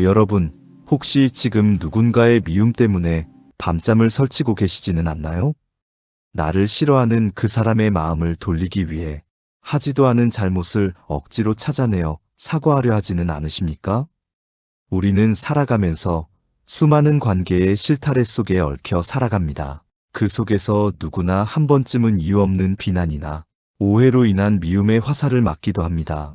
여러분, 혹시 지금 누군가의 미움 때문에 밤잠을 설치고 계시지는 않나요? 나를 싫어하는 그 사람의 마음을 돌리기 위해 하지도 않은 잘못을 억지로 찾아내어 사과하려 하지는 않으십니까? 우리는 살아가면서 수많은 관계의 실타래 속에 얽혀 살아갑니다. 그 속에서 누구나 한 번쯤은 이유 없는 비난이나 오해로 인한 미움의 화살을 맞기도 합니다.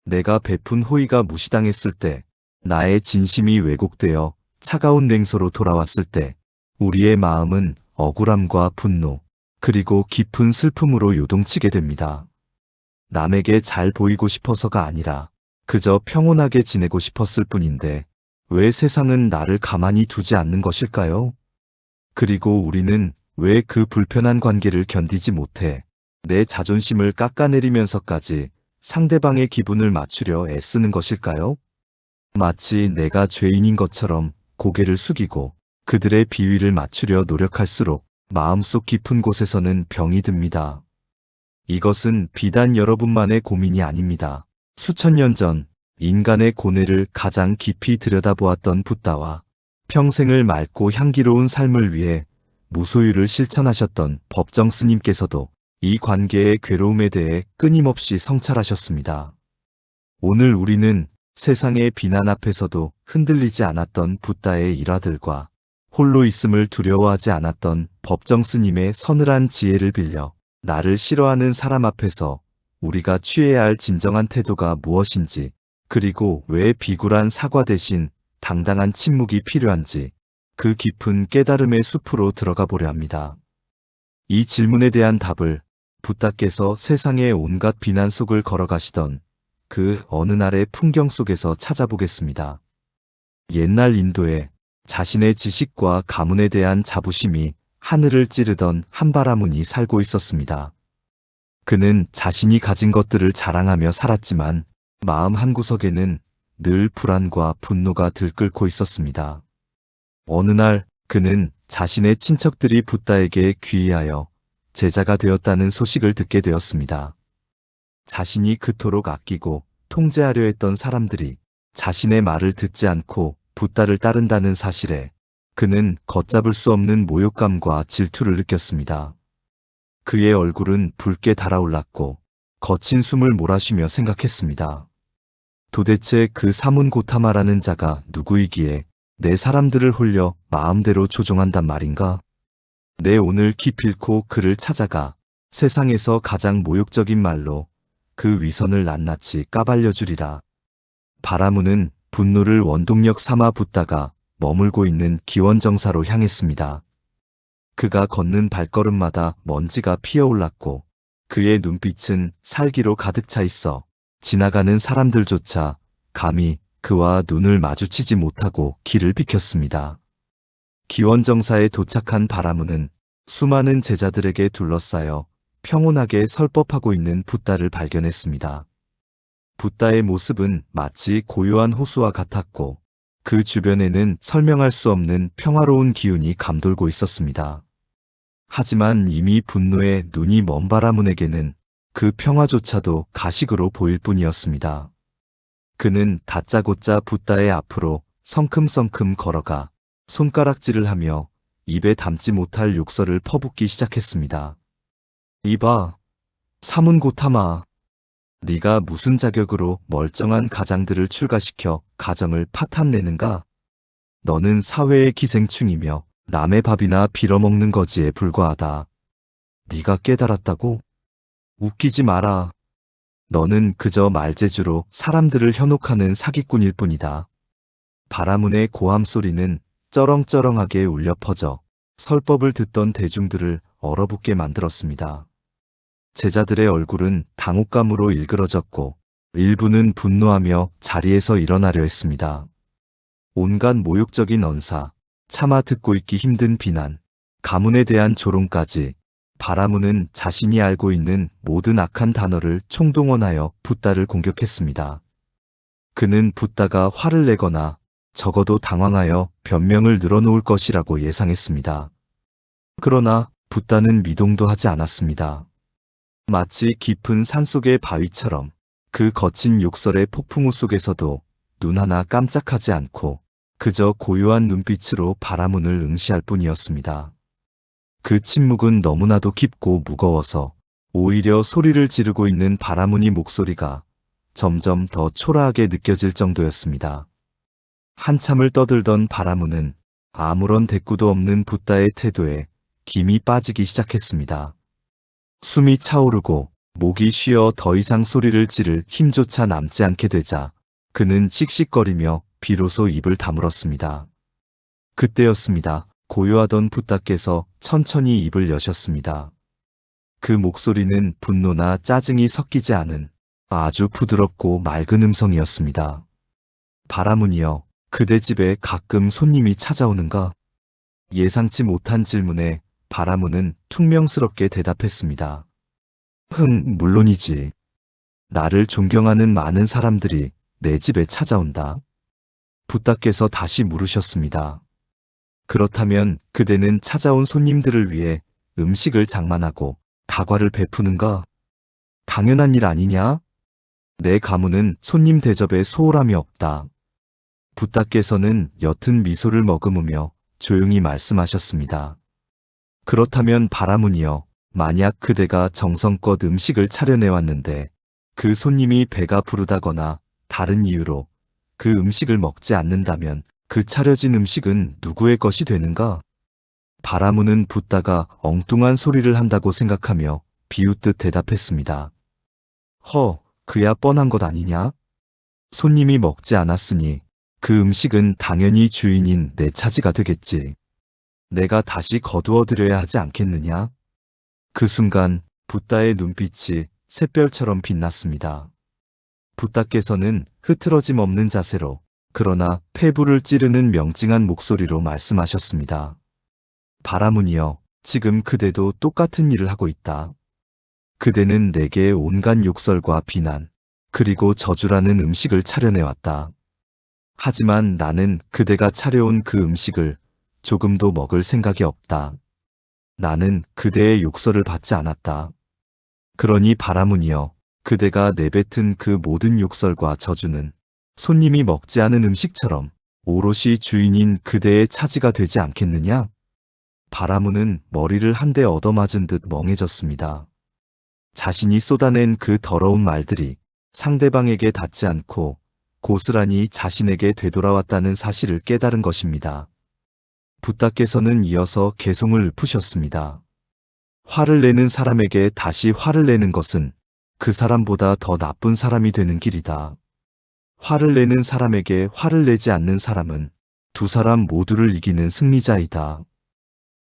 내가 베푼 호의가 무시당했을 때, 나의 진심이 왜곡되어 차가운 냉소로 돌아왔을 때, 우리의 마음은 억울함과 분노, 그리고 깊은 슬픔으로 요동치게 됩니다. 남에게 잘 보이고 싶어서가 아니라 그저 평온하게 지내고 싶었을 뿐인데, 왜 세상은 나를 가만히 두지 않는 것일까요? 그리고 우리는 왜 그 불편한 관계를 견디지 못해 내 자존심을 깎아내리면서까지 상대방의 기분을 맞추려 애쓰는 것일까요? 마치 내가 죄인인 것처럼 고개를 숙이고 그들의 비위를 맞추려 노력할수록 마음속 깊은 곳에서는 병이 듭니다. 이것은 비단 여러분만의 고민이 아닙니다. 수천 년 전 인간의 고뇌를 가장 깊이 들여다보았던 붓다와 평생을 맑고 향기로운 삶을 위해 무소유를 실천하셨던 법정 스님께서도 이 관계의 괴로움에 대해 끊임없이 성찰하셨습니다. 오늘 우리는 세상의 비난 앞에서도 흔들리지 않았던 붓다의 일화들과 홀로 있음을 두려워하지 않았던 법정 스님의 서늘한 지혜를 빌려 나를 싫어하는 사람 앞에서 우리가 취해야 할 진정한 태도가 무엇인지, 그리고 왜 비굴한 사과 대신 당당한 침묵이 필요한지, 그 깊은 깨달음의 숲으로 들어가 보려 합니다. 이 질문에 대한 답을 붓다께서 세상의 온갖 비난 속을 걸어가시던 그 어느 날의 풍경 속에서 찾아보겠습니다. 옛날 인도에 자신의 지식과 가문에 대한 자부심이 하늘을 찌르던 한 바라문이 살고 있었습니다. 그는 자신이 가진 것들을 자랑하며 살았지만 마음 한구석에는 늘 불안과 분노가 들끓고 있었습니다. 어느 날 그는 자신의 친척들이 붓다에게 귀의하여 제자가 되었다는 소식을 듣게 되었습니다. 자신이 그토록 아끼고 통제하려 했던 사람들이 자신의 말을 듣지 않고 붓다를 따른다는 사실에 그는 걷잡을 수 없는 모욕감과 질투를 느꼈습니다. 그의 얼굴은 붉게 달아올랐고 거친 숨을 몰아쉬며 생각했습니다. 도대체 그 사문 고타마라는 자가 누구이기에 내 사람들을 홀려 마음대로 조종한단 말인가? 내 오늘 기필코 그를 찾아가 세상에서 가장 모욕적인 말로 그 위선을 낱낱이 까발려주리라. 바라문은 분노를 원동력 삼아 붓다가 머물고 있는 기원정사로 향했습니다. 그가 걷는 발걸음마다 먼지가 피어올랐고 그의 눈빛은 살기로 가득 차 있어 지나가는 사람들조차 감히 그와 눈을 마주치지 못하고 길을 비켰습니다. 기원정사에 도착한 바라문은 수많은 제자들에게 둘러싸여 평온하게 설법하고 있는 붓다를 발견했습니다. 붓다의 모습은 마치 고요한 호수와 같았고 그 주변에는 설명할 수 없는 평화로운 기운이 감돌고 있었습니다. 하지만 이미 분노에 눈이 먼 바라문에게는 그 평화조차도 가식으로 보일 뿐이었습니다. 그는 다짜고짜 붓다의 앞으로 성큼성큼 걸어가 손가락질을 하며 입에 담지 못할 욕설을 퍼붓기 시작했습니다. 이봐, 사문 고타마. 네가 무슨 자격으로 멀쩡한 가장들을 출가시켜 가정을 파탄내는가? 너는 사회의 기생충이며 남의 밥이나 빌어먹는 거지에 불과하다. 네가 깨달았다고? 웃기지 마라. 너는 그저 말재주로 사람들을 현혹하는 사기꾼일 뿐이다. 바라문의 고함 소리는 쩌렁쩌렁하게 울려 퍼져 설법을 듣던 대중들을 얼어붙게 만들었습니다. 제자들의 얼굴은 당혹감으로 일그러졌고 일부는 분노하며 자리에서 일어나려 했습니다. 온갖 모욕적인 언사, 차마 듣고 있기 힘든 비난, 가문에 대한 조롱까지 바라문은 자신이 알고 있는 모든 악한 단어를 총동원하여 붓다를 공격했습니다. 그는 붓다가 화를 내거나 적어도 당황하여 변명을 늘어놓을 것이라고 예상했습니다. 그러나 붓다는 미동도 하지 않았습니다. 마치 깊은 산속의 바위처럼 그 거친 욕설의 폭풍우 속에서도 눈 하나 깜짝하지 않고 그저 고요한 눈빛으로 바라문을 응시할 뿐이었습니다. 그 침묵은 너무나도 깊고 무거워서 오히려 소리를 지르고 있는 바라문이 목소리가 점점 더 초라하게 느껴질 정도였습니다. 한참을 떠들던 바라문은 아무런 대꾸도 없는 붓다의 태도에 김이 빠지기 시작했습니다. 숨이 차오르고 목이 쉬어 더 이상 소리를 지를 힘조차 남지 않게 되자 그는 씩씩거리며 비로소 입을 다물었습니다. 그때였습니다. 고요하던 붓다께서 천천히 입을 여셨습니다. 그 목소리는 분노나 짜증이 섞이지 않은 아주 부드럽고 맑은 음성이었습니다. 바라문이여, 그대 집에 가끔 손님이 찾아오는가? 예상치 못한 질문에 바라문은 퉁명스럽게 대답했습니다. 물론이지. 나를 존경하는 많은 사람들이 내 집에 찾아온다. 붓다께서 다시 물으셨습니다. 그렇다면 그대는 찾아온 손님들을 위해 음식을 장만하고 다과를 베푸는가? 당연한 일 아니냐? 내 가문은 손님 대접에 소홀함이 없다. 붓다께서는 옅은 미소를 머금으며 조용히 말씀하셨습니다. 그렇다면 바라문이여, 만약 그대가 정성껏 음식을 차려내왔는데 그 손님이 배가 부르다거나 다른 이유로 그 음식을 먹지 않는다면 그 차려진 음식은 누구의 것이 되는가? 바라문은 붓다가 엉뚱한 소리를 한다고 생각하며 비웃듯 대답했습니다. 그야 뻔한 것 아니냐? 손님이 먹지 않았으니 그 음식은 당연히 주인인 내 차지가 되겠지. 내가 다시 거두어 드려야 하지 않겠느냐? 그 순간 붓다의 눈빛이 샛별처럼 빛났습니다. 붓다께서는 흐트러짐 없는 자세로 그러나 폐부를 찌르는 명징한 목소리로 말씀하셨습니다. 바라문이여, 지금 그대도 똑같은 일을 하고 있다. 그대는 내게 온갖 욕설과 비난, 그리고 저주라는 음식을 차려내왔다. 하지만 나는 그대가 차려온 그 음식을 조금도 먹을 생각이 없다. 나는 그대의 욕설을 받지 않았다. 그러니 바라문이여, 그대가 내뱉은 그 모든 욕설과 저주는 손님이 먹지 않은 음식처럼 오롯이 주인인 그대의 차지가 되지 않겠느냐? 바라문은 머리를 한 대 얻어맞은 듯 멍해졌습니다. 자신이 쏟아낸 그 더러운 말들이 상대방에게 닿지 않고 고스란히 자신에게 되돌아왔다는 사실을 깨달은 것입니다. 붓다께서는 이어서 개송을 읊으셨습니다. 화를 내는 사람에게 다시 화를 내는 것은 그 사람보다 더 나쁜 사람이 되는 길이다. 화를 내는 사람에게 화를 내지 않는 사람은 두 사람 모두를 이기는 승리자이다.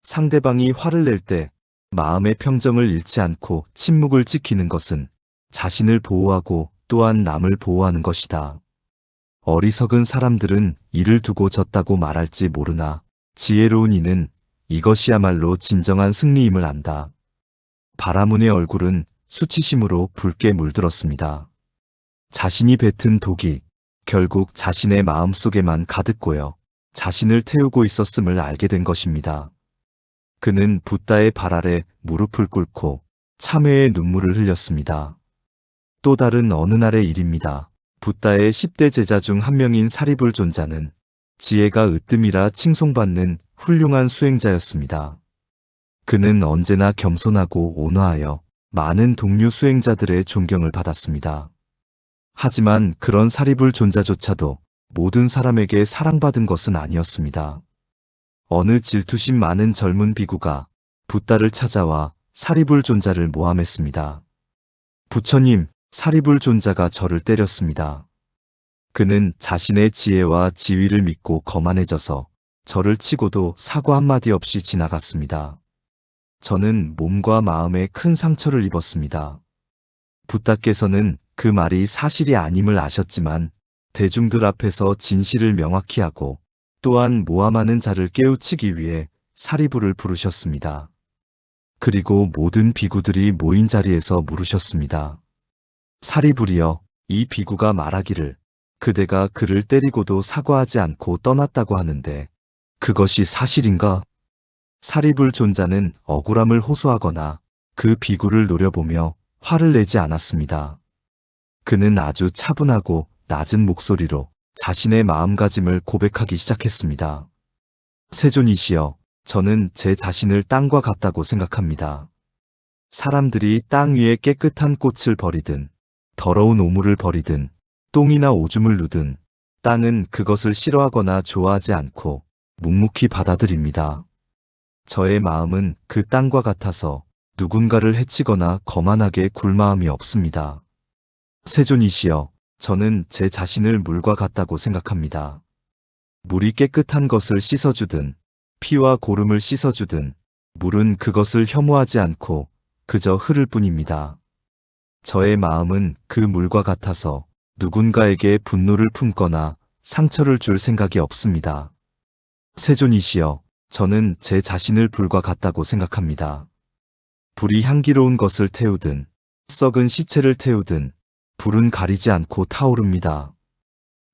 상대방이 화를 낼 때 마음의 평정을 잃지 않고 침묵을 지키는 것은 자신을 보호하고 또한 남을 보호하는 것이다. 어리석은 사람들은 이를 두고 졌다고 말할지 모르나 지혜로운 이는 이것이야말로 진정한 승리임을 안다. 바라문의 얼굴은 수치심으로 붉게 물들었습니다. 자신이 뱉은 독이 결국 자신의 마음속에만 가득 고여 자신을 태우고 있었음을 알게 된 것입니다. 그는 붓다의 발 아래 무릎을 꿇고 참회의 눈물을 흘렸습니다. 또 다른 어느 날의 일입니다. 붓다의 10대 제자 중 한 명인 사리불 존자는 지혜가 으뜸이라 칭송받는 훌륭한 수행자였습니다. 그는 언제나 겸손하고 온화하여 많은 동료 수행자들의 존경을 받았습니다. 하지만 그런 사리불 존자조차도 모든 사람에게 사랑받은 것은 아니었습니다. 어느 질투심 많은 젊은 비구가 붓다를 찾아와 사리불 존자를 모함했습니다. 부처님, 사리불 존자가 저를 때렸습니다. 그는 자신의 지혜와 지위를 믿고 거만해져서 저를 치고도 사과 한마디 없이 지나갔습니다. 저는 몸과 마음에 큰 상처를 입었습니다. 붓다께서는 그 말이 사실이 아님을 아셨지만 대중들 앞에서 진실을 명확히 하고 또한 모함하는 자를 깨우치기 위해 사리불을 부르셨습니다. 그리고 모든 비구들이 모인 자리에서 물으셨습니다. 사리불이여, 이 비구가 말하기를 그대가 그를 때리고도 사과하지 않고 떠났다고 하는데 그것이 사실인가? 사리불 존자는 억울함을 호소하거나 그 비구를 노려보며 화를 내지 않았습니다. 그는 아주 차분하고 낮은 목소리로 자신의 마음가짐을 고백하기 시작했습니다. 세존이시여, 저는 제 자신을 땅과 같다고 생각합니다. 사람들이 땅 위에 깨끗한 꽃을 버리든, 더러운 오물을 버리든, 똥이나 오줌을 누든, 땅은 그것을 싫어하거나 좋아하지 않고 묵묵히 받아들입니다. 저의 마음은 그 땅과 같아서 누군가를 해치거나 거만하게 굴 마음이 없습니다. 세존이시여, 저는 제 자신을 물과 같다고 생각합니다. 물이 깨끗한 것을 씻어주든, 피와 고름을 씻어주든, 물은 그것을 혐오하지 않고 그저 흐를 뿐입니다. 저의 마음은 그 물과 같아서 누군가에게 분노를 품거나 상처를 줄 생각이 없습니다. 세존이시여, 저는 제 자신을 불과 같다고 생각합니다. 불이 향기로운 것을 태우든, 썩은 시체를 태우든, 불은 가리지 않고 타오릅니다.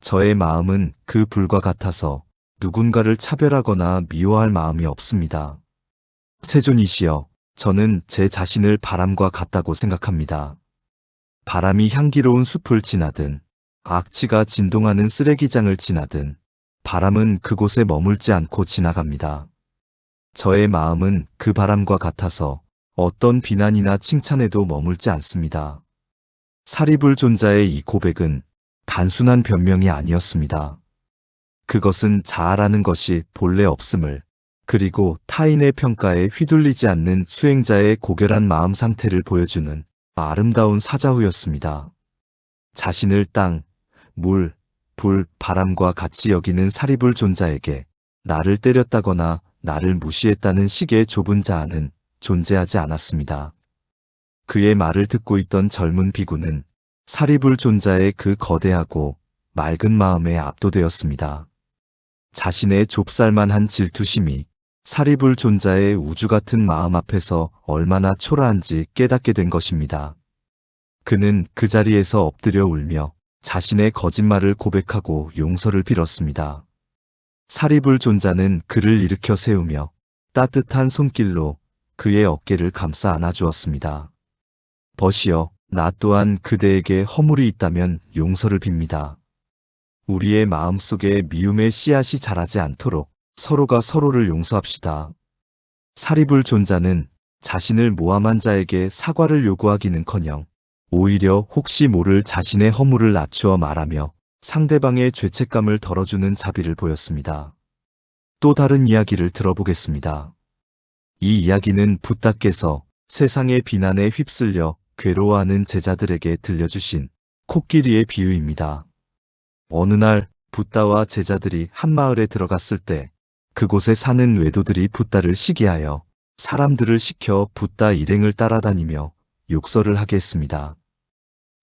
저의 마음은 그 불과 같아서 누군가를 차별하거나 미워할 마음이 없습니다. 세존이시여, 저는 제 자신을 바람과 같다고 생각합니다. 바람이 향기로운 숲을 지나든, 악취가 진동하는 쓰레기장을 지나든, 바람은 그곳에 머물지 않고 지나갑니다. 저의 마음은 그 바람과 같아서 어떤 비난이나 칭찬에도 머물지 않습니다. 사리불 존자의 이 고백은 단순한 변명이 아니었습니다. 그것은 자아라는 것이 본래 없음을, 그리고 타인의 평가에 휘둘리지 않는 수행자의 고결한 마음 상태를 보여주는 아름다운 사자후였습니다. 자신을 땅, 물, 불, 바람과 같이 여기는 사리불 존자에게 나를 때렸다거나 나를 무시했다는 식의 좁은 자아는 존재하지 않았습니다. 그의 말을 듣고 있던 젊은 비구는 사리불 존자의 그 거대하고 맑은 마음에 압도되었습니다. 자신의 좁쌀만한 질투심이 사리불 존자의 우주 같은 마음 앞에서 얼마나 초라한지 깨닫게 된 것입니다. 그는 그 자리에서 엎드려 울며 자신의 거짓말을 고백하고 용서를 빌었습니다. 사리불 존자는 그를 일으켜 세우며 따뜻한 손길로 그의 어깨를 감싸 안아주었습니다. 벗이여, 나 또한 그대에게 허물이 있다면 용서를 빕니다. 우리의 마음속에 미움의 씨앗이 자라지 않도록 서로가 서로를 용서합시다. 사리불 존자는 자신을 모함한 자에게 사과를 요구하기는커녕 오히려 혹시 모를 자신의 허물을 낮추어 말하며 상대방의 죄책감을 덜어주는 자비를 보였습니다. 또 다른 이야기를 들어보겠습니다. 이 이야기는 붓다께서 세상의 비난에 휩쓸려 괴로워하는 제자들에게 들려주신 코끼리의 비유입니다. 어느 날 붓다와 제자들이 한 마을에 들어갔을 때 그곳에 사는 외도들이 붓다를 시기하여 사람들을 시켜 붓다 일행을 따라다니며 욕설을 하게 했습니다.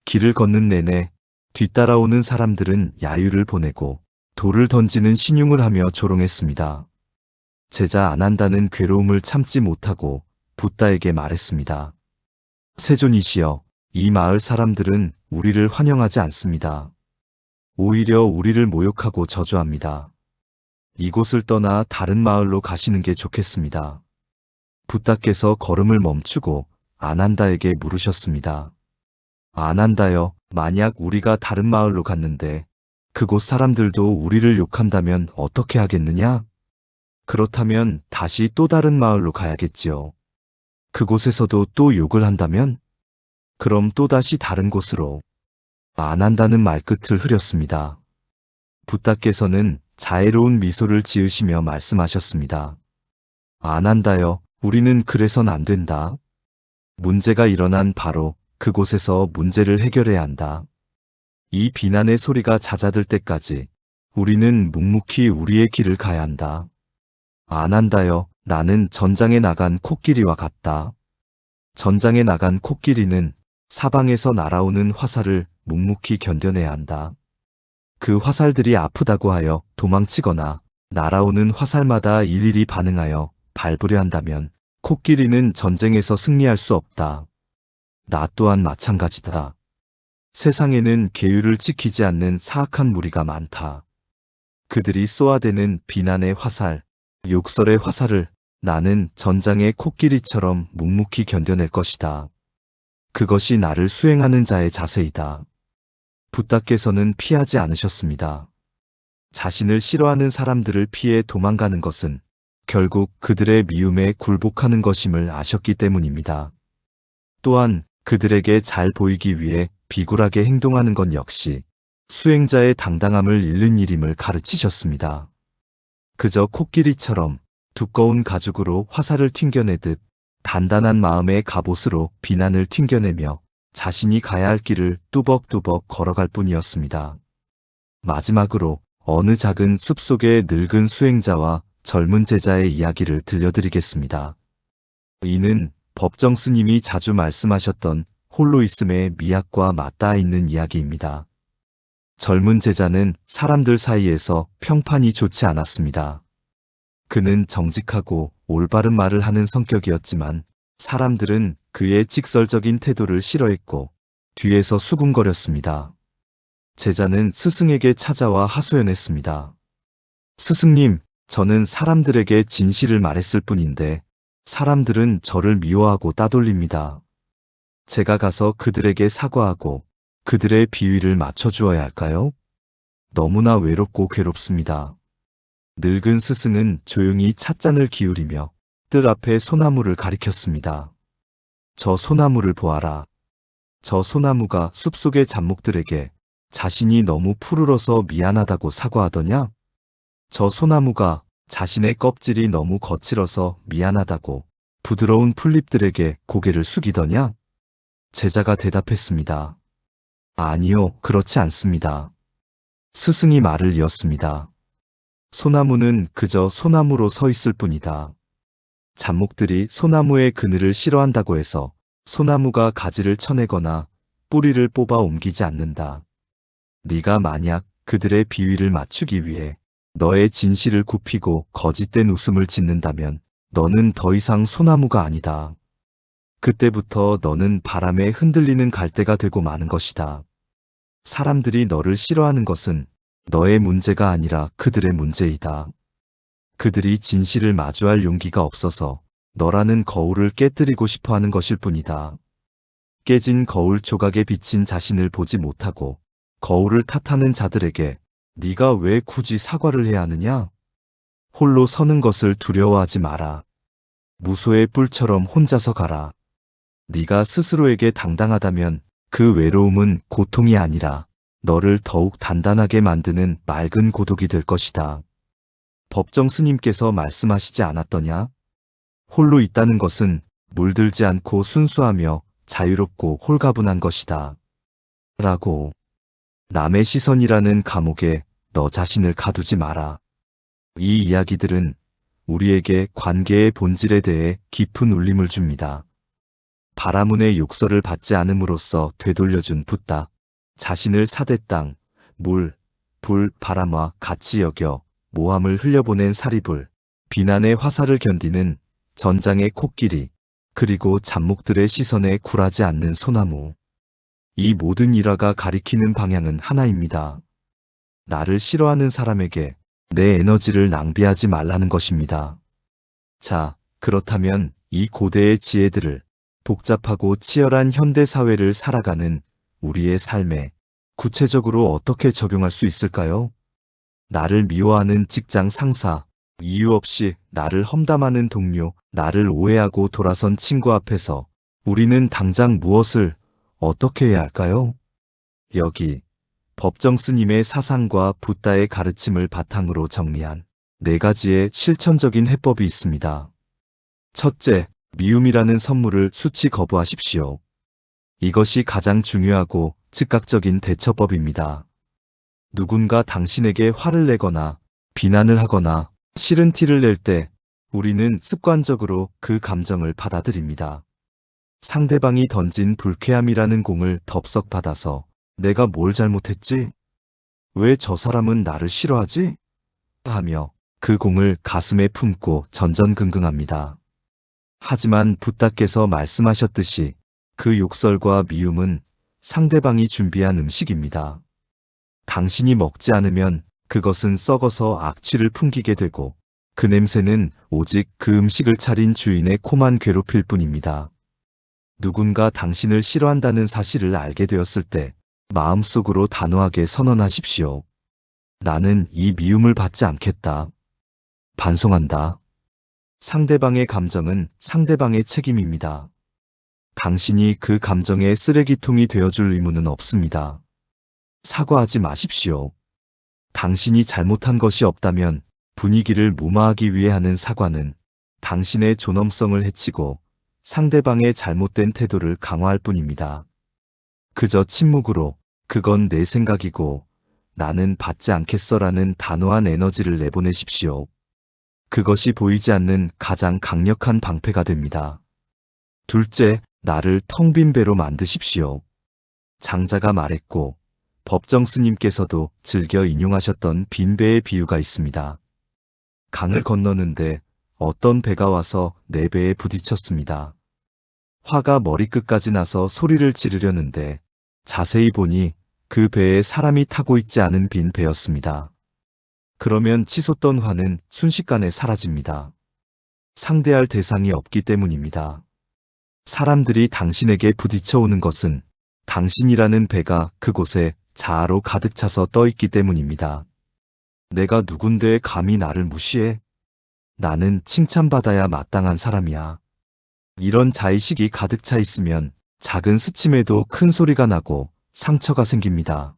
길을 걷는 내내 뒤따라오는 사람들은 야유를 보내고 돌을 던지는 신용을 하며 조롱했습니다. 제자 아난다는 괴로움을 참지 못하고 붓다에게 말했습니다. 세존이시여, 이 마을 사람들은 우리를 환영하지 않습니다. 오히려 우리를 모욕하고 저주합니다. 이곳을 떠나 다른 마을로 가시는 게 좋겠습니다. 붓다께서 걸음을 멈추고 아난다에게 물으셨습니다. 아난다여, 만약 우리가 다른 마을로 갔는데 그곳 사람들도 우리를 욕한다면 어떻게 하겠느냐? 그렇다면 다시 또 다른 마을로 가야겠지요. 그곳에서도 또 욕을 한다면? 그럼 또다시 다른 곳으로. 아난다는 말끝을 흐렸습니다. 붓다께서는 자애로운 미소를 지으시며 말씀하셨습니다. 아난다여, 우리는 그래선 안 된다. 문제가 일어난 바로 그곳에서 문제를 해결해야 한다. 이 비난의 소리가 잦아들 때까지 우리는 묵묵히 우리의 길을 가야 한다. 아난다여, 나는 전장에 나간 코끼리와 같다. 전장에 나간 코끼리는 사방에서 날아오는 화살을 묵묵히 견뎌내야 한다. 그 화살들이 아프다고 하여 도망치거나 날아오는 화살마다 일일이 반응하여 밟으려 한다면 코끼리는 전쟁에서 승리할 수 없다. 나 또한 마찬가지다. 세상에는 계율을 지키지 않는 사악한 무리가 많다. 그들이 쏘아대는 비난의 화살, 욕설의 화살을 나는 전장의 코끼리처럼 묵묵히 견뎌낼 것이다. 그것이 나를 수행하는 자의 자세이다. 붓다께서는 피하지 않으셨습니다. 자신을 싫어하는 사람들을 피해 도망가는 것은 결국 그들의 미움에 굴복하는 것임을 아셨기 때문입니다. 또한 그들에게 잘 보이기 위해 비굴하게 행동하는 것 역시 수행자의 당당함을 잃는 일임을 가르치셨습니다. 그저 코끼리처럼 두꺼운 가죽으로 화살을 튕겨내듯 단단한 마음의 갑옷으로 비난을 튕겨내며 자신이 가야 할 길을 뚜벅뚜벅 걸어갈 뿐이었습니다. 마지막으로 어느 작은 숲속의 늙은 수행자와 젊은 제자의 이야기를 들려드리겠습니다. 이는 법정 스님이 자주 말씀하셨던 홀로 있음의 미학과 맞닿아 있는 이야기입니다. 젊은 제자는 사람들 사이에서 평판이 좋지 않았습니다. 그는 정직하고 올바른 말을 하는 성격이었지만 사람들은 그의 직설적인 태도를 싫어했고 뒤에서 수군거렸습니다. 제자는 스승에게 찾아와 하소연했습니다. 스승님, 저는 사람들에게 진실을 말했을 뿐인데 사람들은 저를 미워하고 따돌립니다. 제가 가서 그들에게 사과하고 그들의 비위를 맞춰주어야 할까요? 너무나 외롭고 괴롭습니다. 늙은 스승은 조용히 찻잔을 기울이며 뜰 앞에 소나무를 가리켰습니다. 저 소나무를 보아라. 저 소나무가 숲속의 잡목들에게 자신이 너무 푸르러서 미안하다고 사과하더냐? 저 소나무가 자신의 껍질이 너무 거칠어서 미안하다고 부드러운 풀잎들에게 고개를 숙이더냐? 제자가 대답했습니다. 아니요, 그렇지 않습니다. 스승이 말을 이었습니다. 소나무는 그저 소나무로 서 있을 뿐이다. 잡목들이 소나무의 그늘을 싫어한다고 해서 소나무가 가지를 쳐내거나 뿌리를 뽑아 옮기지 않는다. 네가 만약 그들의 비위를 맞추기 위해 너의 진실을 굽히고 거짓된 웃음을 짓는다면 너는 더 이상 소나무가 아니다. 그때부터 너는 바람에 흔들리는 갈대가 되고 마는 것이다. 사람들이 너를 싫어하는 것은 너의 문제가 아니라 그들의 문제이다. 그들이 진실을 마주할 용기가 없어서 너라는 거울을 깨뜨리고 싶어 하는 것일 뿐이다. 깨진 거울 조각에 비친 자신을 보지 못하고 거울을 탓하는 자들에게 네가 왜 굳이 사과를 해야 하느냐? 홀로 서는 것을 두려워하지 마라. 무소의 뿔처럼 혼자서 가라. 네가 스스로에게 당당하다면 그 외로움은 고통이 아니라 너를 더욱 단단하게 만드는 맑은 고독이 될 것이다. 법정 스님께서 말씀하시지 않았더냐? 홀로 있다는 것은 물들지 않고 순수하며 자유롭고 홀가분한 것이다. 라고. 남의 시선이라는 감옥에 너 자신을 가두지 마라. 이 이야기들은 우리에게 관계의 본질에 대해 깊은 울림을 줍니다. 바라문의 욕설을 받지 않음으로써 되돌려준 붓다. 자신을 사대 땅, 물, 불, 바람과 같이 여겨 모함을 흘려보낸 사리불, 비난의 화살을 견디는 전장의 코끼리, 그리고 잡목들의 시선에 굴하지 않는 소나무. 이 모든 일화가 가리키는 방향은 하나입니다. 나를 싫어하는 사람에게 내 에너지를 낭비하지 말라는 것입니다. 자, 그렇다면 이 고대의 지혜들을 복잡하고 치열한 현대 사회를 살아가는 우리의 삶에 구체적으로 어떻게 적용할 수 있을까요? 나를 미워하는 직장 상사, 이유 없이 나를 험담하는 동료, 나를 오해하고 돌아선 친구 앞에서 우리는 당장 무엇을 어떻게 해야 할까요? 여기 법정 스님의 사상과 붓다의 가르침을 바탕으로 정리한 4가지의 실천적인 해법이 있습니다. 첫째, 미움이라는 선물을 수치 거부하십시오. 이것이 가장 중요하고 즉각적인 대처법입니다. 누군가 당신에게 화를 내거나 비난을 하거나 싫은 티를 낼 때 우리는 습관적으로 그 감정을 받아들입니다. 상대방이 던진 불쾌함이라는 공을 덥석 받아서 내가 뭘 잘못했지? 왜 저 사람은 나를 싫어하지? 하며 그 공을 가슴에 품고 전전긍긍합니다. 하지만 붓다께서 말씀하셨듯이 그 욕설과 미움은 상대방이 준비한 음식입니다. 당신이 먹지 않으면 그것은 썩어서 악취를 풍기게 되고 그 냄새는 오직 그 음식을 차린 주인의 코만 괴롭힐 뿐입니다. 누군가 당신을 싫어한다는 사실을 알게 되었을 때 마음속으로 단호하게 선언하십시오. 나는 이 미움을 받지 않겠다. 반성한다. 상대방의 감정은 상대방의 책임입니다. 당신이 그 감정의 쓰레기통이 되어줄 의무는 없습니다. 사과하지 마십시오. 당신이 잘못한 것이 없다면 분위기를 무마하기 위해 하는 사과는 당신의 존엄성을 해치고 상대방의 잘못된 태도를 강화할 뿐입니다. 그저 침묵으로 그건 내 생각이고 나는 받지 않겠어라는 단호한 에너지를 내보내십시오. 그것이 보이지 않는 가장 강력한 방패가 됩니다. 둘째, 나를 텅 빈 배로 만드십시오. 장자가 말했고 법정 스님께서도 즐겨 인용하셨던 빈 배의 비유가 있습니다. 강을 건너는데 어떤 배가 와서 내 배에 부딪혔습니다. 화가 머리끝까지 나서 소리를 지르려는데 자세히 보니 그 배에 사람이 타고 있지 않은 빈 배였습니다. 그러면 치솟던 화는 순식간에 사라집니다. 상대할 대상이 없기 때문입니다. 사람들이 당신에게 부딪혀 오는 것은 당신이라는 배가 그곳에 자아로 가득 차서 떠있기 때문입니다. 내가 누군데 감히 나를 무시해? 나는 칭찬받아야 마땅한 사람이야. 이런 자의식이 가득 차 있으면 작은 스침에도 큰 소리가 나고 상처가 생깁니다.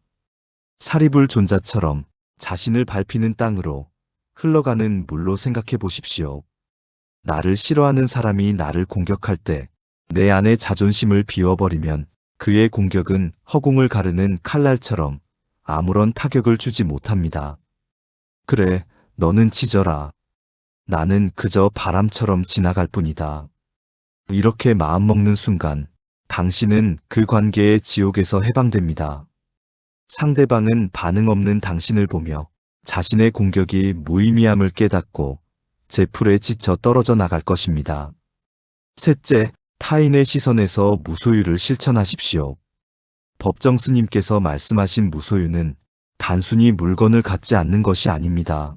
사리불 존자처럼 자신을 밟히는 땅으로 흘러가는 물로 생각해 보십시오. 나를 싫어하는 사람이 나를 공격할 때 내 안의 자존심을 비워버리면 그의 공격은 허공을 가르는 칼날처럼 아무런 타격을 주지 못합니다. 그래, 너는 짖어라. 나는 그저 바람처럼 지나갈 뿐이다. 이렇게 마음먹는 순간 당신은 그 관계의 지옥에서 해방됩니다. 상대방은 반응 없는 당신을 보며 자신의 공격이 무의미함을 깨닫고 제풀에 지쳐 떨어져 나갈 것입니다. 셋째, 타인의 시선에서 무소유를 실천하십시오. 법정 스님께서 말씀하신 무소유는 단순히 물건을 갖지 않는 것이 아닙니다.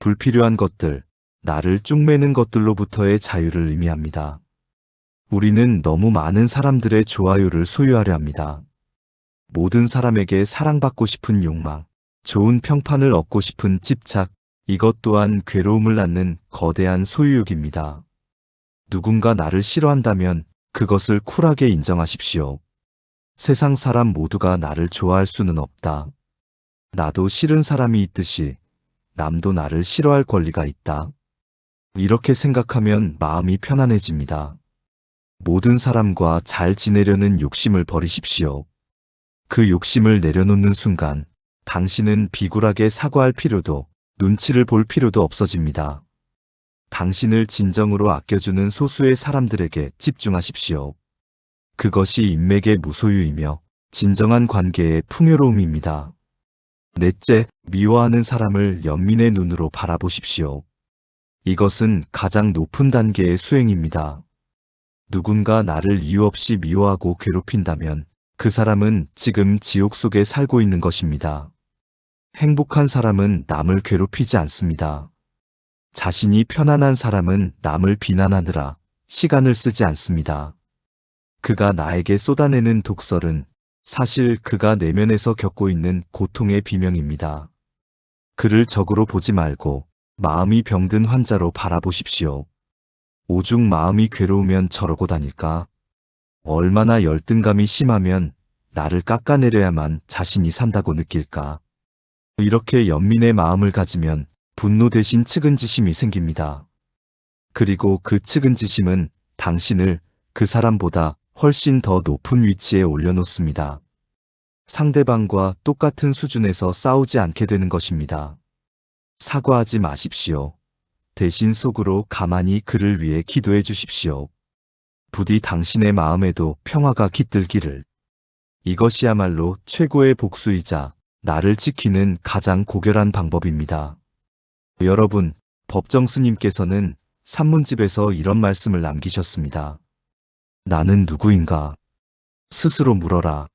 불필요한 것들, 나를 쭉매는 것들로부터의 자유를 의미합니다. 우리는 너무 많은 사람들의 좋아요를 소유하려 합니다. 모든 사람에게 사랑받고 싶은 욕망, 좋은 평판을 얻고 싶은 집착, 이것 또한 괴로움을 낳는 거대한 소유욕입니다. 누군가 나를 싫어한다면 그것을 쿨하게 인정하십시오. 세상 사람 모두가 나를 좋아할 수는 없다. 나도 싫은 사람이 있듯이 남도 나를 싫어할 권리가 있다. 이렇게 생각하면 마음이 편안해집니다. 모든 사람과 잘 지내려는 욕심을 버리십시오. 그 욕심을 내려놓는 순간 당신은 비굴하게 사과할 필요도 눈치를 볼 필요도 없어집니다. 당신을 진정으로 아껴주는 소수의 사람들에게 집중하십시오. 그것이 인맥의 무소유이며 진정한 관계의 풍요로움입니다. 넷째, 미워하는 사람을 연민의 눈으로 바라보십시오. 이것은 가장 높은 단계의 수행입니다. 누군가 나를 이유 없이 미워하고 괴롭힌다면 그 사람은 지금 지옥 속에 살고 있는 것입니다. 행복한 사람은 남을 괴롭히지 않습니다. 자신이 편안한 사람은 남을 비난하느라 시간을 쓰지 않습니다. 그가 나에게 쏟아내는 독설은 사실 그가 내면에서 겪고 있는 고통의 비명입니다. 그를 적으로 보지 말고 마음이 병든 환자로 바라보십시오. 오죽 마음이 괴로우면 저러고 다닐까? 얼마나 열등감이 심하면 나를 깎아내려야만 자신이 산다고 느낄까? 이렇게 연민의 마음을 가지면 분노 대신 측은지심이 생깁니다. 그리고 그 측은지심은 당신을 그 사람보다 훨씬 더 높은 위치에 올려놓습니다. 상대방과 똑같은 수준에서 싸우지 않게 되는 것입니다. 사과하지 마십시오. 대신 속으로 가만히 그를 위해 기도해 주십시오. 부디 당신의 마음에도 평화가 깃들기를. 이것이야말로 최고의 복수이자 나를 지키는 가장 고결한 방법입니다. 여러분, 법정 스님께서는 산문집에서 이런 말씀을 남기셨습니다. 나는 누구인가? 스스로 물어라.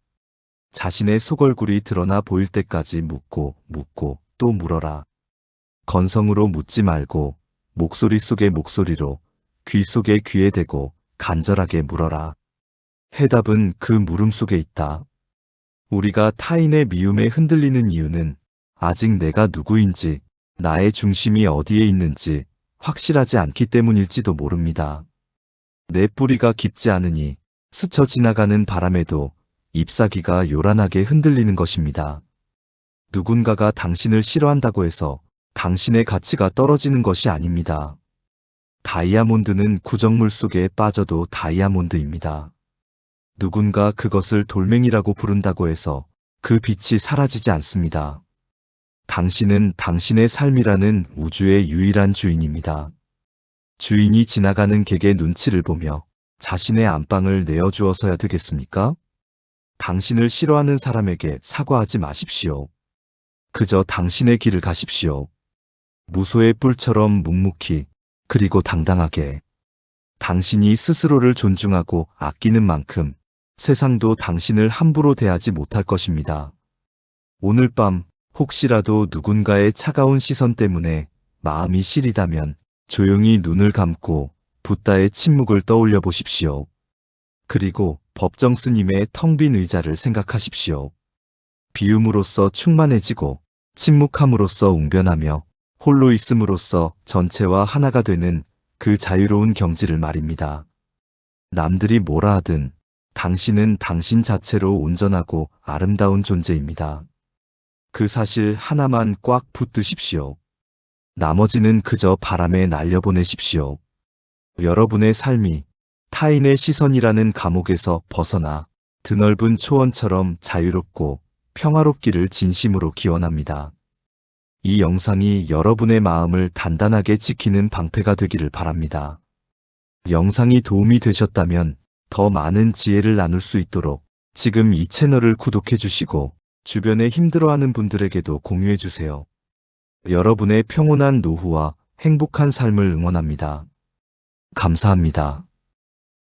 자신의 속얼굴이 드러나 보일 때까지 묻고 또 물어라. 건성으로 묻지 말고 목소리 속의 목소리로, 귀 속의 귀에 대고 간절하게 물어라. 해답은 그 물음 속에 있다. 우리가 타인의 미움에 흔들리는 이유는 아직 내가 누구인지, 나의 중심이 어디에 있는지 확실하지 않기 때문일지도 모릅니다. 내 뿌리가 깊지 않으니 스쳐 지나가는 바람에도 잎사귀가 요란하게 흔들리는 것입니다. 누군가가 당신을 싫어한다고 해서 당신의 가치가 떨어지는 것이 아닙니다. 다이아몬드는 구정물 속에 빠져도 다이아몬드입니다. 누군가 그것을 돌멩이라고 부른다고 해서 그 빛이 사라지지 않습니다. 당신은 당신의 삶이라는 우주의 유일한 주인입니다. 주인이 지나가는 객의 눈치를 보며 자신의 안방을 내어주어서야 되겠습니까? 당신을 싫어하는 사람에게 사과하지 마십시오. 그저 당신의 길을 가십시오. 무소의 뿔처럼 묵묵히 그리고 당당하게. 당신이 스스로를 존중하고 아끼는 만큼 세상도 당신을 함부로 대하지 못할 것입니다. 오늘 밤 혹시라도 누군가의 차가운 시선 때문에 마음이 시리다면 조용히 눈을 감고 붓다의 침묵을 떠올려 보십시오. 그리고 법정 스님의 텅 빈 의자를 생각하십시오. 비움으로써 충만해지고 침묵함으로써 웅변하며 홀로 있음으로써 전체와 하나가 되는 그 자유로운 경지를 말입니다. 남들이 뭐라 하든 당신은 당신 자체로 온전하고 아름다운 존재입니다. 그 사실 하나만 꽉 붙드십시오. 나머지는 그저 바람에 날려보내십시오. 여러분의 삶이 타인의 시선이라는 감옥에서 벗어나 드넓은 초원처럼 자유롭고 평화롭기를 진심으로 기원합니다. 이 영상이 여러분의 마음을 단단하게 지키는 방패가 되기를 바랍니다. 영상이 도움이 되셨다면 더 많은 지혜를 나눌 수 있도록 지금 이 채널을 구독해 주시고 주변에 힘들어하는 분들에게도 공유해 주세요. 여러분의 평온한 노후와 행복한 삶을 응원합니다. 감사합니다.